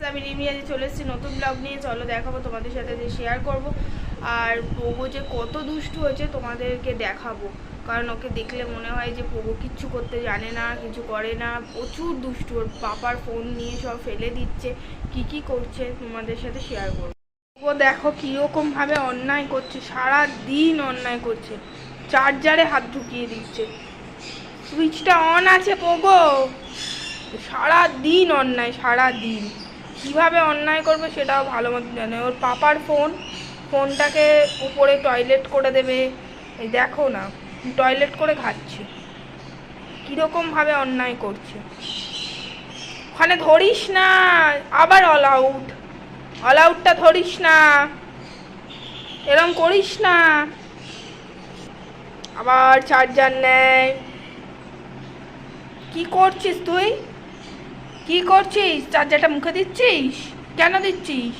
আমি রিমি আজ চলে এসেছি নতুন ব্লগ নিয়ে। চলো দেখাবো তোমাদের সাথে, যে শেয়ার করব। আর পোগো যে কত দুষ্টু হয়েছে তোমাদেরকে দেখাবো, কারণ ওকে দেখলে মনে হয় যে পোগো কিচ্ছু করতে জানে না, কিছু করে না, প্রচুর দুষ্টু। ওর পাপার ফোন নিয়ে সব ফেলে দিচ্ছে, কি করছে তোমাদের সাথে শেয়ার করবো। পোগো দেখো কীরকমভাবে অন্যায় করছে, সারা দিন অন্যায় করছে, চার্জারে হাত ঢুকিয়ে দিচ্ছে। সুইচটা অন আছে পোগো, সারা দিন অন্যায়, সারা দিন। কীভাবে অন্যায় করবে সেটাও ভালো মতো জানে। ওর পাপার ফোনটাকে উপরে টয়লেট করে দেবে। এই দেখো না, টয়লেট করে খাচ্ছে, কীরকমভাবে অন্যায় করছে। ওখানে ধরিস না, আবার অল আউটটা ধরিস না, এরম করিস না। আবার চার্জার নেয়। কি করছিস তুই? কি করছিস? চার্জারটা মুখে দিচ্ছিস? কেন দিচ্ছিস?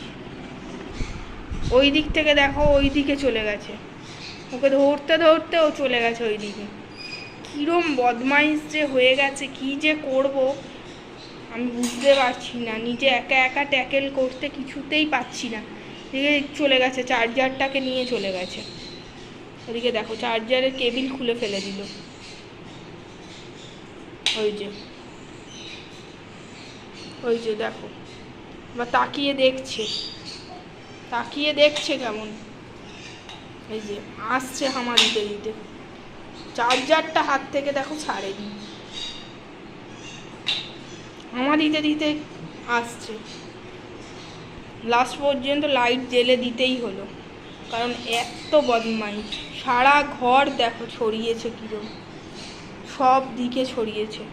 ওই দিক থেকে দেখো, ওই দিকে চলে গেছে, ওকে ধরতে ধরতে ও চলে গেছে ওই দিকে। কিরম বদমাইশ যে হয়ে গেছে, কি যে করব আমি বুঝতে পারছি না। নিজে একা একা ট্যাকেল করতে কিছুতেই পাচ্ছি না। এদিকে চলে গেছে, চার্জারটাকে নিয়ে চলে গেছে। ওদিকে দেখো, চার্জারের কেবিল খুলে ফেলে দিল। ওই যে দেখো, বা তাকিয়ে দেখছে কেমন। এই যে আসছে হামা দিতে দিতে, চার্জারটা হাত থেকে দেখো ছাড়েনি, হামা দিতে দিতে আসছে। লাস্ট পর্যন্ত লাইট জ্বেলে দিতেই হলো, কারণ এত বদমাইশ। সারা ঘর দেখো ছড়িয়েছে, কিরম সব দিকে ছড়িয়েছে,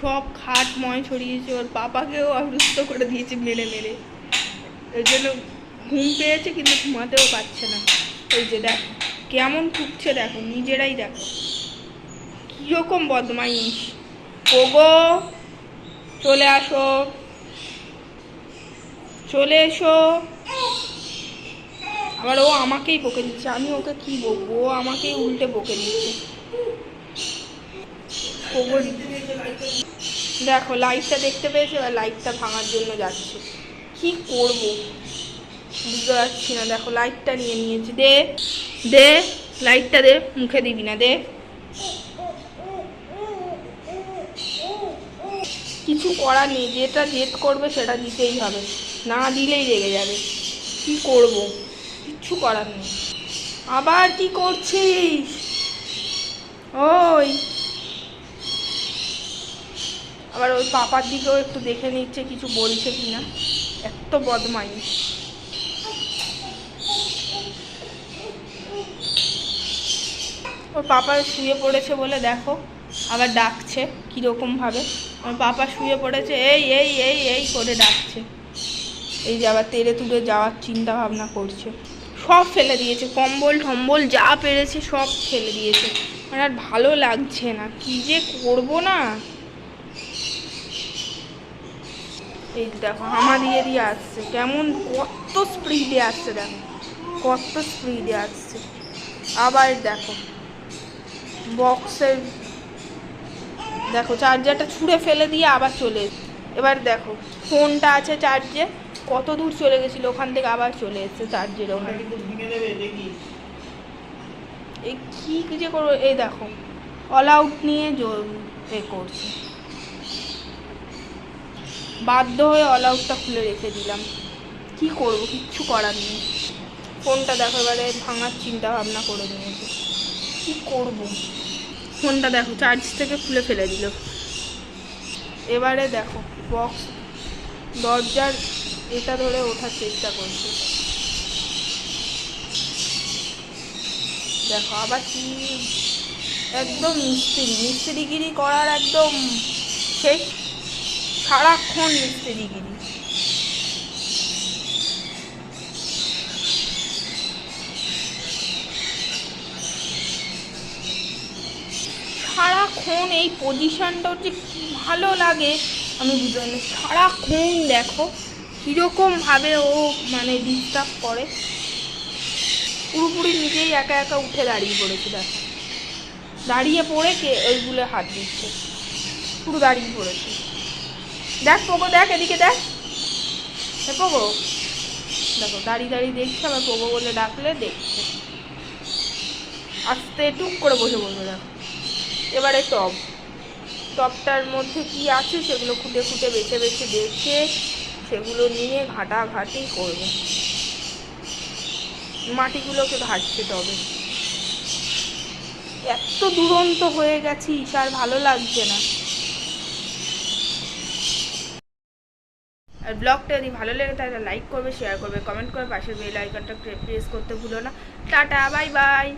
সব খাটময় ছড়িয়েছে। ওর পাপাকেও অসুস্থ করে দিয়েছে মেরে মেরে। এর জন্য ঘুম পেয়েছে, কিন্তু ঘুমাতেও পারছে না। এই যে দেখো কেমন ঠুকছে, দেখো নিজেরাই দেখো কীরকম বদমাইশ। পোগো চলে আসো, চলে এসো। আবার ও আমাকেই বকে দিচ্ছে, আমি ওকে কি বকবো, ও আমাকেই উল্টে বকে দিচ্ছে। পোগো দেখো লাইটটা দেখতে পেয়েছে, এবার লাইটটা ভাঙার জন্য যাচ্ছে। কি করব বুঝতে পারছি না। দেখো লাইটটা নিয়ে নিয়েছি, দে দে লাইটটা দে, মুখে দিবি না, দে। কিছু করার নেই, যেটা জেদ করবে সেটা দিতেই হবে, না দিলেই রেগে যাবে। কি করব, কিচ্ছু করার নেই। আবার কি করছিস? ওই আবার ওই পাপার দিকেও একটু দেখে নিচ্ছে কিছু বলছে কিনা, এত বদমাইশ। ওর পাপা শুয়ে পড়েছে বলে দেখো আবার ডাকছে কীরকমভাবে। আমার পাপা শুয়ে পড়েছে, এই এই এই এই করে ডাকছে। এই যে আবার তেড়ে তুড়ে যাওয়ার চিন্তা ভাবনা করছে। সব ফেলে দিয়েছে, কম্বল টম্বল যা পেরেছে সব ফেলে দিয়েছে। আমার আর ভালো লাগছে না, কি যে করবো না। এই দেখো হামা দিয়ে দিয়ে আসছে, কেমন কত স্পিডে আসছে, দেখো কত স্পিডে আসছে। আবার দেখো বক্সের দেখো চার্জারটা ছুঁড়ে ফেলে দিয়ে আবার চলে এসছে। এবার দেখো ফোনটা আছে চার্জে, কত দূর চলে গেছিলো, ওখান থেকে আবার চলে এসছে চার্জের ওখানে। এই কী যে করবো, এই দেখো অল আউট নিয়ে করছে। বাধ্য হয়ে অল আউটটা খুলে রেখে দিলাম, কি করব, কিচ্ছু করার নেই। ফোনটা দেখো এবারে ভাঙার চিন্তা ভাবনা করে নিয়েছে, কি করব। ফোনটা দেখো চার্জ থেকে খুলে ফেলে দিল। এবারে দেখো বক্স দরজার এটা ধরে ওঠার চেষ্টা করছে। দেখো আবার কি, একদম মিস্ত্রিগিরি করার একদম শেষ, সারাক্ষণ মিস্ত্রিগিরি। সারাক্ষণ এই পজিশনটাও যে কী ভালো লাগে আমি বুঝতে পারি না। সারাক্ষণ দেখো কীরকমভাবে ও মানে ডিস্টার্ব করে। পুরোপুরি নিজেই একা একা উঠে দাঁড়িয়ে পড়েছে, দেখো দাঁড়িয়ে পড়ে কে ওইগুলো হাত দিচ্ছে, পুরো দাঁড়িয়ে পড়েছে। দেখ পোগো, দেখ এদিকে দেখ, পোগো দেখো দাঁড়িয়ে দাঁড়িয়ে দেখছে, আমার পোগো বলে ডাকলে দেখছে, আস্তে টুক করে বসে বসে দেখো। এবারে টপটার মধ্যে কি আছে সেগুলো খুঁটে খুঁটে বেছে বেছে দেখে সেগুলো নিয়ে ঘাটাঘাটি করবে, মাটিগুলোকে ঘাটছে। তবে এত দুরন্ত হয়ে গেছিস আর ভালো লাগছে না। আর ব্লগটা যদি ভালো লেগে তাহলে লাইক করবে, শেয়ার করবে, কমেন্ট করবে, পাশের বেল আইকনটা প্রেস করতে ভুলো না। Tata, bye bye.